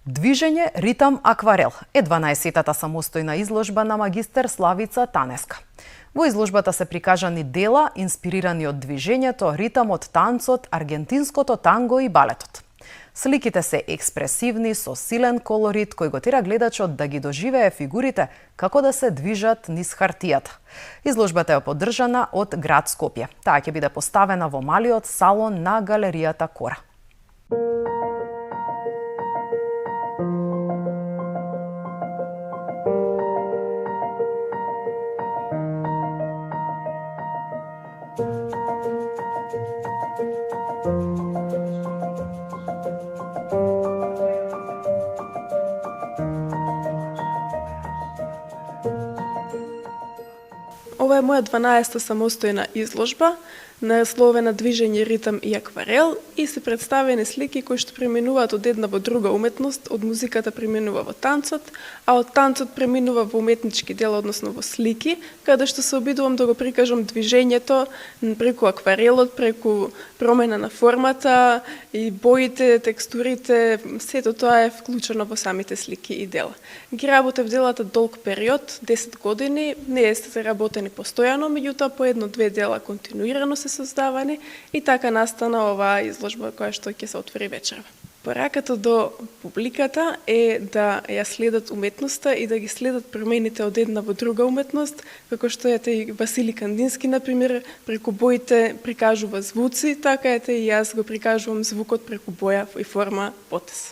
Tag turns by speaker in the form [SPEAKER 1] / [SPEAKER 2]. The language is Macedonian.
[SPEAKER 1] Движење, ритам, акварел е 12-тата самостојна изложба на магистер Славица Танеска. Во изложбата се прикажани дела инспирирани од движењето, ритамот, танцот, аргентинското танго и балетот. Сликите се експресивни, со силен колорит кој го тера гледачот да ги доживее фигурите како да се движат низ хартијата. Изложбата е поддржана од град Скопје. Таа ќе биде поставена во малиот салон на галеријата Кора.
[SPEAKER 2] Ова е моја 12-та самостојна изложба, насловена Движење, ритам и акварел, и се представени слики кои што преминуваат од една во друга уметност, од музиката преминува во танцот, а од танцот преминува во уметнички дел, односно во слики, каде што се обидувам да го прикажам движењето преку акварелот, преку промена на формата и боите, текстурите, сето тоа е вклучено во самите слики и дела. Ги работев делата долг период, 10 години, не е се работени постојано, меѓутоа по едно-две дела континуирано се создавани и така настана оваа изложба која што ќе се отвори вечерва. Пораката до публиката е да ја следат уметноста и да ги следат промените од една во друга уметност, како што ете и Васили Кандински, например, преку боите прикажува звуци, така ете и јас го прикажувам звукот преку боја и форма, потез.